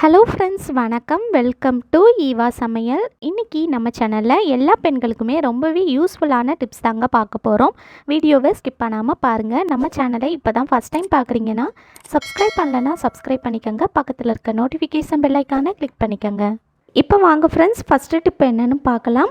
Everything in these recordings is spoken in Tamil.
ஹலோ ஃப்ரெண்ட்ஸ், வணக்கம். வெல்கம் டு ஈவா சமையல். இன்றைக்கி நம்ம சேனலில் எல்லா பெண்களுக்குமே ரொம்பவே யூஸ்ஃபுல்லான டிப்ஸ் தாங்க பார்க்க போகிறோம். வீடியோவை ஸ்கிப் பண்ணாமல் பாருங்கள். நம்ம சேனலை இப்போ தான் ஃபஸ்ட் டைம் பார்க்குறீங்கன்னா சப்ஸ்கிரைப் பண்ணலைன்னா சப்ஸ்கிரைப் பண்ணிக்கோங்க. பக்கத்தில் இருக்க நோட்டிஃபிகேஷன் பெல் ஐக்கானை கிளிக் பண்ணிக்கோங்க. இப்போ வாங்க ஃப்ரெண்ட்ஸ், ஃபஸ்ட்டு டிப் என்னென்னு பார்க்கலாம்.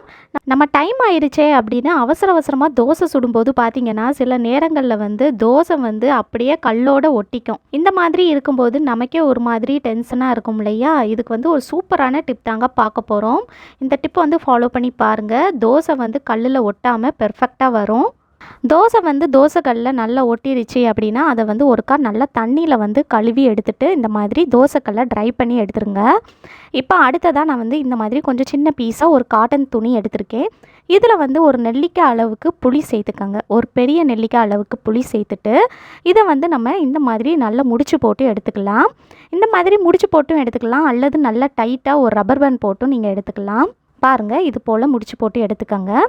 நம்ம டைம் ஆயிடுச்சே அப்படின்னு அவசரமாக தோசை சுடும்போது பார்த்திங்கன்னா சில நேரங்களில் தோசை அப்படியே கல்லோடு ஒட்டிக்கும். இந்த மாதிரி இருக்கும்போது நமக்கே ஒரு மாதிரி டென்ஷனாக இருக்கும் இல்லையா? இதுக்கு ஒரு சூப்பரான டிப் தாங்க பார்க்க போகிறோம். இந்த டிப்பை ஃபாலோ பண்ணி பாருங்கள். தோசை கல்லில் ஒட்டாமல் பெர்ஃபெக்டாக வரும். தோசை தோசைக்கல்லில் நல்லா ஒட்டிருச்சு அப்படின்னா அதை ஒருக்கா நல்லா தண்ணியில் கழுவி எடுத்துகிட்டு இந்த மாதிரி தோசைக்கல்லை ட்ரை பண்ணி எடுத்துருங்க. இப்போ அடுத்ததாக நான் இந்த மாதிரி கொஞ்சம் சின்ன பீஸாக ஒரு காட்டன் துணி எடுத்திருக்கேன். இதில் ஒரு நெல்லிக்காய் அளவுக்கு புளி சேர்த்துக்கோங்க. ஒரு பெரிய நெல்லிக்காய் அளவுக்கு புளி சேர்த்துட்டு இதை நம்ம இந்த மாதிரி நல்லா முடிச்சு போட்டு எடுத்துக்கலாம். இந்த மாதிரி முடிச்சு போட்டும் எடுத்துக்கலாம், அல்லது நல்லா டைட்டாக ஒரு ரப்பர் பேண்ட் போட்டும் நீங்கள் எடுத்துக்கலாம். பாருங்கள், இது போல் முடிச்சு போட்டு எடுத்துக்கோங்க.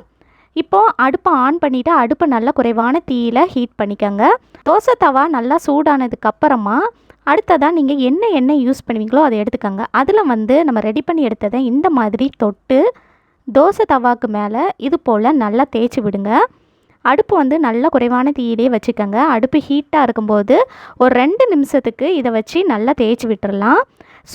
இப்போது அடுப்பை ஆன் பண்ணிவிட்டு அடுப்பை நல்லா குறைவான தீயில் ஹீட் பண்ணிக்கோங்க. தோசை தவா நல்லா சூடானதுக்கப்புறமா அடுத்ததாக நீங்கள் என்ன எண்ணெய் யூஸ் பண்ணுவீங்களோ அதை எடுத்துக்கோங்க. அதில் நம்ம ரெடி பண்ணி எடுத்ததை இந்த மாதிரி தொட்டு தோசை தவாக்கு மேலே இது போல் நல்லா தேய்ச்சி விடுங்க. அடுப்பு நல்லா குறைவான தீயிலே வச்சுக்கோங்க. அடுப்பு ஹீட்டாக இருக்கும்போது ஒரு 2 நிமிஷத்துக்கு இதை வச்சு நல்லா தேய்ச்சி விட்டுறலாம்.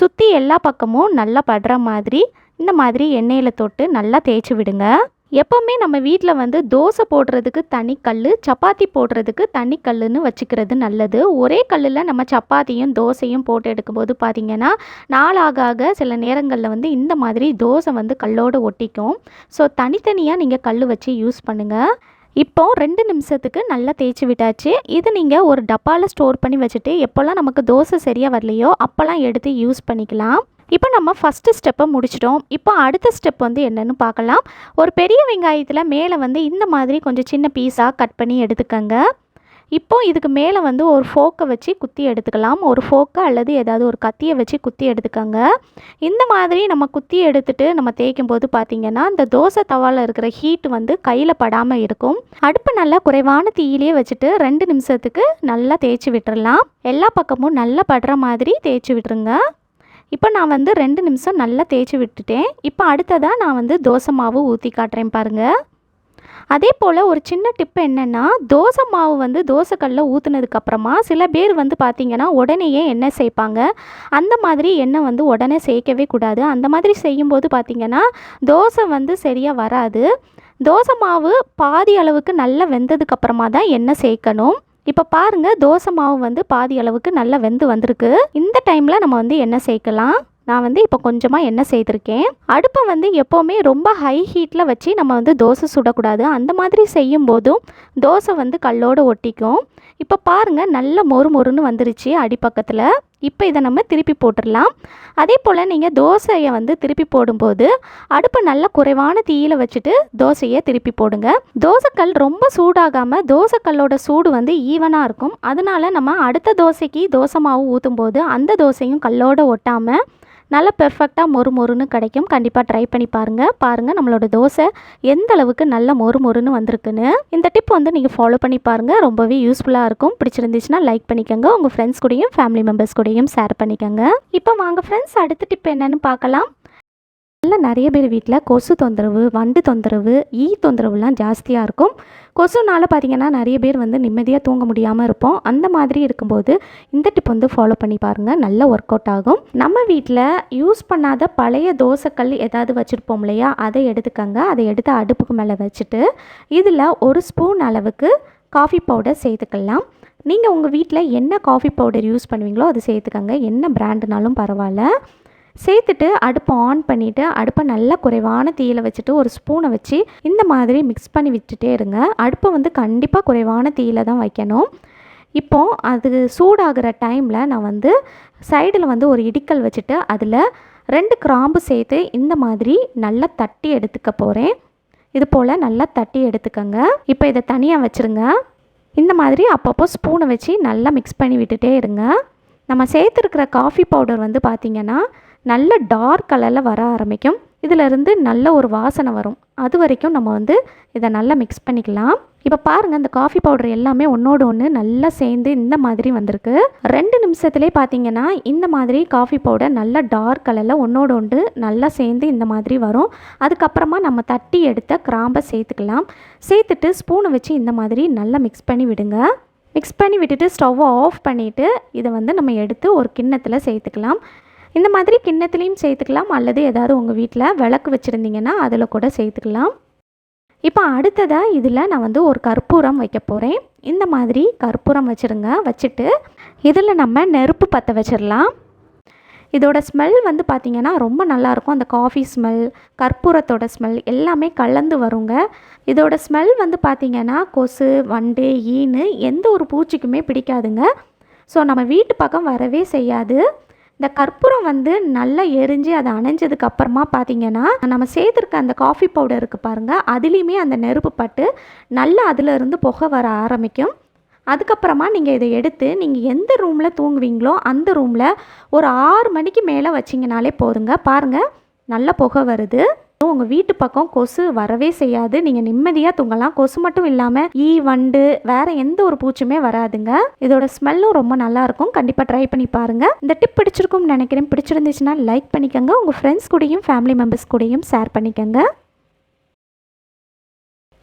சுற்றி எல்லா பக்கமும் நல்லா படுற மாதிரி இந்த மாதிரி எண்ணெயில் தொட்டு நல்லா தேய்ச்சி விடுங்க. எப்போவுமே நம்ம வீட்டில் தோசை போடுறதுக்கு தனி கல், சப்பாத்தி போடுறதுக்கு தனி கல்லுன்னு வச்சுக்கிறது நல்லது. ஒரே கல்லில் நம்ம சப்பாத்தியும் தோசையும் போட்டு எடுக்கும்போது பார்த்திங்கன்னா நாளாக சில நேரங்களில் இந்த மாதிரி தோசை கல்லோடு ஒட்டிக்கும். ஸோ தனித்தனியாக நீங்கள் கல் வச்சு யூஸ் பண்ணுங்கள். இப்போது 2 நிமிஷத்துக்கு நல்லா தேய்ச்சி விட்டாச்சு. இது நீங்கள் ஒரு டப்பாவில் ஸ்டோர் பண்ணி வச்சுட்டு எப்போல்லாம் நமக்கு தோசை சரியாக வரலையோ அப்போல்லாம் எடுத்து யூஸ் பண்ணிக்கலாம். இப்போ நம்ம ஃபஸ்ட்டு ஸ்டெப்பை முடிச்சிட்டோம். இப்போ அடுத்த ஸ்டெப் என்னென்னு பார்க்கலாம். ஒரு பெரிய வெங்காயத்தில் மேலே இந்த மாதிரி கொஞ்சம் சின்ன பீஸாக கட் பண்ணி எடுத்துக்கோங்க. இப்போது இதுக்கு மேலே ஒரு ஃபோக்கை வச்சு குத்தி எடுத்துக்கலாம். ஒரு ஃபோக்கை அல்லது ஏதாவது ஒரு கத்தியை வச்சு குத்தி எடுத்துக்கோங்க. இந்த மாதிரி நம்ம குத்தி எடுத்துகிட்டு நம்ம தேய்க்கும் போது பார்த்திங்கன்னா இந்த தோசை தவாவில் இருக்கிற ஹீட் கையில் படாமல் இருக்கும். அடுப்பு நல்லா குறைவான தீயிலே வச்சுட்டு 2 நிமிஷத்துக்கு நல்லா தேய்ச்சி விட்டுறலாம். எல்லா பக்கமும் நல்லா படுற மாதிரி தேய்ச்சி விட்டுருங்க. இப்போ நான் 2 நிமிஷம் நல்லா தேய்ச்சி விட்டுட்டேன். இப்போ அடுத்ததாக நான் தோசை மாவு ஊற்றி காட்டுறேன் பாருங்கள். அதே போல் ஒரு சின்ன டிப்பு என்னென்னா, தோசை மாவு தோசைக்கல்லில் ஊற்றுனதுக்கப்புறமா சில பேர் பார்த்திங்கன்னா உடனேயே எண்ணெய் சேர்ப்பாங்க. அந்த மாதிரி எண்ணெய் உடனே சேர்க்கவே கூடாது. அந்த மாதிரி செய்யும்போது பார்த்திங்கன்னா தோசை சரியாக வராது. தோசை மாவு பாதி அளவுக்கு நல்லா வெந்ததுக்கப்புறமா தான் எண்ணெய் சேர்க்கணும். இப்போ பாருங்கள், தோசை மாவு பாதி அளவுக்கு நல்லா வெந்து வந்திருக்கு. இந்த டைமில் நம்ம எண்ணெய் சேர்க்கலாம். நான் இப்போ கொஞ்சமாக எண்ணெய் சேர்த்துருக்கேன். அடுப்பை எப்போவுமே ரொம்ப ஹை ஹீட்டில் வச்சு நம்ம தோசை சுடக்கூடாது. அந்த மாதிரி செய்யும்போதும் தோசை கல்லோடு ஒட்டிக்கும். இப்போ பாருங்கள், நல்ல மொறு மொறுன்னு வந்துருச்சு அடிப்பக்கத்தில். இப்போ இதை நம்ம திருப்பி போட்டுடலாம். அதே போல் நீங்கள் தோசையை திருப்பி போடும்போது அடுப்பை நல்லா குறைவான தீயில் வச்சுட்டு தோசையை திருப்பி போடுங்க. தோசைக்கல் ரொம்ப சூடாகாமல் தோசைக்கல்லோட சூடு ஈவனாக இருக்கும். அதனால நம்ம அடுத்த தோசைக்கு தோசை மாவு ஊற்றும் போது அந்த தோசையும் கல்லோடு ஒட்டாமல் நல்லா பெர்ஃபெக்டாக மொறு மொறுன்னு கிடைக்கும். கண்டிப்பாக ட்ரை பண்ணி பாருங்கள் நம்மளோட தோசை எந்த அளவுக்கு நல்ல மொறு மொறுன்னு வந்திருக்குன்னு. இந்த டிப் நீங்கள் ஃபாலோ பண்ணி பாருங்கள். ரொம்பவே யூஸ்ஃபுல்லாக இருக்கும். பிடிச்சிருந்துச்சுன்னா லைக் பண்ணிக்கோங்க. உங்கள் ஃப்ரெண்ட்ஸ் கூடயும் ஃபேமிலி மெம்பர்ஸ் கூடயும் ஷேர் பண்ணிக்கோங்க. இப்போ வாங்க ஃப்ரெண்ட்ஸ், அடுத்த டிப் என்னென்னு பார்க்கலாம். நிறைய பேர் வீட்டில் கொசு தொந்தரவு, வண்டு தொந்தரவு, தொந்தரவுலாம் ஜாஸ்தியாக இருக்கும். கொசுனால் பார்த்திங்கன்னா நிறைய பேர் நிம்மதியாக தூங்க முடியாமல் இருப்போம். அந்த மாதிரி இருக்கும்போது இந்த டிப் ஃபாலோ பண்ணி பாருங்கள். நல்ல ஒர்க் அவுட் ஆகும். நம்ம வீட்டில் யூஸ் பண்ணாத பழைய தோசைக்கல் ஏதாவது வச்சுருப்போம் இல்லையா, அதை எடுத்துக்கோங்க. அதை எடுத்து அடுப்புக்கு மேலே வச்சுட்டு இதில் 1 ஸ்பூன் அளவுக்கு காஃபி பவுடர் சேர்த்துக்கலாம். நீங்கள் உங்கள் வீட்டில் என்ன காஃபி பவுடர் யூஸ் பண்ணுவீங்களோ அது சேர்த்துக்கோங்க. என்ன பிராண்டுனாலும் பரவாயில்ல. சேர்த்துட்டு அடுப்பை ஆன் பண்ணிவிட்டு அடுப்பை நல்லா குறைவான தீயில் வச்சுட்டு ஒரு ஸ்பூனை வச்சு இந்த மாதிரி மிக்ஸ் பண்ணி விட்டுட்டே இருங்க. அடுப்பை கண்டிப்பாக குறைவான தீயில் தான் வைக்கணும். இப்போது அது சூடாகிற டைமில் நான் சைடில் ஒரு இடிக்கல் வச்சுட்டு அதில் 2 கிராம்பு சேர்த்து இந்த மாதிரி நல்லா தட்டி எடுத்துக்க போகிறேன். இது போல் நல்லா தட்டி எடுத்துக்கோங்க. இப்போ இதை தனியாக வச்சுருங்க. இந்த மாதிரி அப்பப்போ ஸ்பூனை வச்சு நல்லா மிக்ஸ் பண்ணி விட்டுட்டே இருங்க. நம்ம சேர்த்துருக்கிற காஃபி பவுடர் பார்த்திங்கன்னா நல்ல டார்க் கலரில் வர ஆரம்பிக்கும். இதிலிருந்து நல்ல ஒரு வாசனை வரும். அது வரைக்கும் நம்ம இதை நல்லா மிக்ஸ் பண்ணிக்கலாம். இப்போ பாருங்கள், அந்த காஃபி பவுடர் எல்லாமே ஒன்றோடு ஒன்று நல்லா சேர்ந்து இந்த மாதிரி வந்திருக்கு. 2 நிமிஷத்துலேயே பார்த்தீங்கன்னா இந்த மாதிரி காஃபி பவுடர் நல்லா டார்க் கலரில் ஒன்றோடு ஒன்று நல்லா சேர்ந்து இந்த மாதிரி வரும். அதுக்கப்புறமா நம்ம தட்டி எடுத்த கிராம்பை சேர்த்துக்கலாம். சேர்த்துட்டு ஸ்பூனை வச்சு இந்த மாதிரி நல்லா மிக்ஸ் பண்ணி விடுங்க. மிக்ஸ் பண்ணி விட்டுட்டு ஸ்டவ்வை ஆஃப் பண்ணிவிட்டு இதை வந்து நம்ம எடுத்து ஒரு கிண்ணத்தில் சேர்த்துக்கலாம். இந்த மாதிரி கிண்ணத்துலேயும் சேர்த்துக்கலாம், அல்லது ஏதாவது உங்கள் வீட்டில் விளக்கு வச்சுருந்தீங்கன்னா அதில் கூட சேர்த்துக்கலாம். இப்போ அடுத்ததாக இதில் நான் வந்து ஒரு கற்பூரம் வைக்க போகிறேன். இந்த மாதிரி கற்பூரம் வச்சுருங்க. வச்சுட்டு இதில் நம்ம நெருப்பு பற்ற வச்சிடலாம். இதோட ஸ்மெல் வந்து பார்த்திங்கன்னா ரொம்ப நல்லாயிருக்கும். அந்த காஃபி ஸ்மெல், கற்பூரத்தோட ஸ்மெல் எல்லாமே கலந்து வருங்க. இதோட ஸ்மெல் வந்து பார்த்திங்கன்னா கொசு, வண்டு, ஈனு எந்த ஒரு பூச்சிக்குமே பிடிக்காதுங்க. ஸோ நம்ம வீட்டு பக்கம் வரவே செய்யாது. இந்த கற்பூரம் வந்து நல்லா எரிஞ்சு அதை அணைஞ்சதுக்கு அப்புறமா பார்த்தீங்கன்னா நம்ம சேர்த்துருக்க அந்த காஃபி பவுடர் இருக்குது பாருங்கள், அதுலேயுமே அந்த நெருப்பு பட்டு நல்லா அதிலிருந்து புகை வர ஆரம்பிக்கும். அதுக்கப்புறமா நீங்கள் இதை எடுத்து நீங்கள் எந்த ரூமில் தூங்குவீங்களோ அந்த ரூமில் ஒரு 6 மணிக்கு மேலே வச்சிங்கனாலே போதுங்க. பாருங்கள், நல்ல புகை வருது. உங்கள் வீட்டு பக்கம் கொசு வரவே செய்யாது. நீங்கள் நிம்மதியாக தூங்கலாம். கொசு மட்டும் இல்லாமல் ஈ, வண்டு, வேறு எந்த ஒரு பூச்சுமே வராதுங்க. இதோட ஸ்மெல்லும் ரொம்ப நல்லாயிருக்கும். கண்டிப்பாக ட்ரை பண்ணி பாருங்கள். இந்த டிப் பிடிச்சிருக்கும்னு நினைக்கிறேன். பிடிச்சிருந்துச்சுன்னா லைக் பண்ணிக்கோங்க. உங்கள் ஃப்ரெண்ட்ஸ் கூடயும் ஃபேமிலி மெம்பர்ஸ் கூடயும் ஷேர் பண்ணிக்கோங்க.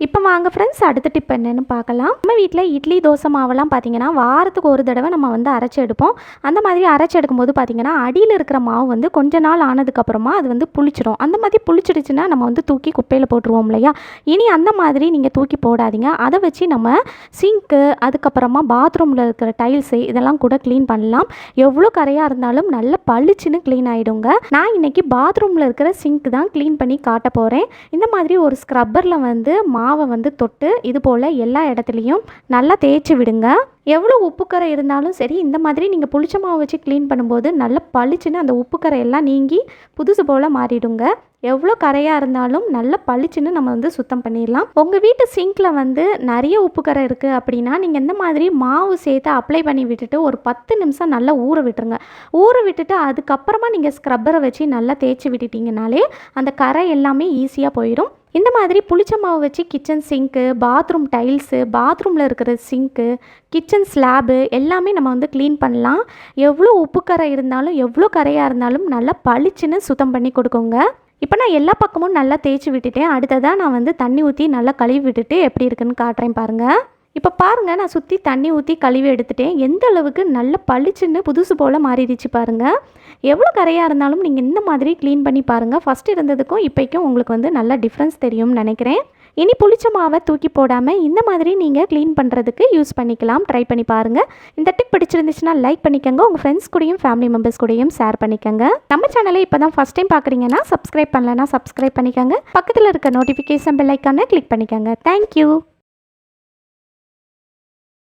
இப்போ வாங்க ஃப்ரெண்ட்ஸ், அடுத்த டிப் என்னென்னு பார்க்கலாம். நம்ம வீட்டில் இட்லி, தோசை மாவெல்லாம் பார்த்திங்கன்னா வாரத்துக்கு ஒரு தடவை நம்ம வந்து அரைச்சி எடுப்போம். அந்த மாதிரி அரைச்சி எடுக்கும்போது பார்த்திங்கன்னா அடியில் இருக்கிற மாவு வந்து கொஞ்ச நாள் ஆனதுக்கப்புறமா அது வந்து புளிச்சிடும். அந்த மாதிரி புளிச்சிடுச்சுன்னா நம்ம வந்து தூக்கி குப்பையில் போட்டுருவோம் இல்லையா? இனி அந்த மாதிரி நீங்கள் தூக்கி போடாதீங்க. அதை வச்சு நம்ம சிங்க்கு, அதுக்கப்புறமா பாத்ரூமில் இருக்கிற டைல்ஸு இதெல்லாம் கூட க்ளீன் பண்ணலாம். எவ்வளோ கரையாக இருந்தாலும் நல்ல பளிச்சுன்னு க்ளீன் ஆகிடுங்க. நான் இன்றைக்கி பாத்ரூமில் இருக்கிற சிங்க் தான் க்ளீன் பண்ணி காட்ட போகிறேன். இந்த மாதிரி ஒரு ஸ்க்ரப்பரில் வந்து மாவை வந்து தொட்டு இது போல் எல்லா இடத்துலையும் நல்லா தேய்ச்சி விடுங்க. எவ்வளோ உப்புக்கரை இருந்தாலும் சரி, இந்த மாதிரி நீங்கள் புளிச்ச மாவு வச்சு க்ளீன் பண்ணும்போது நல்லா பளிச்சுன்னு அந்த உப்புக்கரை எல்லாம் நீங்கி புதுசு போல் மாறிடுங்க. எவ்வளோ கரையாக இருந்தாலும் நல்லா பளிச்சுன்னு நம்ம வந்து சுத்தம் பண்ணிடலாம். உங்கள் வீட்டு சிங்கில் வந்து நிறைய உப்புக்கரை இருக்குது அப்படின்னா நீங்கள் இந்த மாதிரி மாவு சேர்த்து அப்ளை பண்ணி விட்டுட்டு ஒரு 10 நிமிஷம் நல்லா ஊற விட்டுருங்க. ஊற விட்டுட்டு அதுக்கப்புறமா நீங்கள் ஸ்க்ரப்பரை வச்சு நல்லா தேய்ச்சி விட்டுட்டிங்கனாலே அந்த கரை எல்லாமே ஈஸியாக போயிடும். இந்த மாதிரி புளிச்ச மாவு வச்சு கிச்சன் சிங்க்கு, பாத்ரூம் டைல்ஸு, பாத்ரூமில் இருக்கிற சிங்க்கு, கிச்சன் ஸ்லாபு எல்லாமே நம்ம வந்து க்ளீன் பண்ணலாம். எவ்வளோ உப்புக்கரை இருந்தாலும் எவ்வளோ கரையாக இருந்தாலும் நல்லா பளிச்சுன்னு சுத்தம் பண்ணி கொடுக்குங்க. இப்போ நான் எல்லா பக்கமும் நல்லா தேய்ச்சி விட்டுட்டேன். அடுத்ததாக நான் வந்து தண்ணி ஊற்றி நல்லா கழுவி விட்டுட்டு எப்படி இருக்குன்னு காட்டுறேன் பாருங்கள். இப்போ பாருங்கள், நான் சுற்றி தண்ணி ஊற்றி கழுவி எடுத்துட்டேன். எந்த அளவுக்கு நல்ல பளிச்சுன்னு புதுசு போல் மாறிடுச்சு பாருங்கள். எவ்வளோ கரையாக இருந்தாலும் நீங்கள் இந்த மாதிரி க்ளீன் பண்ணி பாருங்கள். ஃபஸ்ட் இருந்ததுக்கும் இப்போக்கும் உங்களுக்கு வந்து நல்ல டிஃப்ரென்ஸ் தெரியும்னு நினைக்கிறேன். இனி புளிச்ச மாவை தூக்கி போடாமல் இந்த மாதிரி நீங்கள் க்ளீன் பண்ணுறதுக்கு யூஸ் பண்ணிக்கலாம். ட்ரை பண்ணி பாருங்கள். இந்த டிப் பிடிச்சிருந்துச்சுன்னா லைக் பண்ணிக்கோங்க. உங்கள் ஃப்ரெண்ட்ஸ் கூடயும் ஃபேமிலி மெம்பர்ஸ் கூடயும் ஷேர் பண்ணிக்கோங்க. நம்ம சேனலை இப்போ தான் ஃபஸ்ட் டைம் பார்க்குறீங்கன்னா சப்ஸ்கிரைப் பண்ணலன்னா சப்ஸ்கிரைப் பண்ணிக்கோங்க. பக்கத்தில் இருக்க நோட்டிஃபிகேஷன் பெல் ஐக்கானை கிளிக் பண்ணிக்கோங்க. தேங்க்யூ.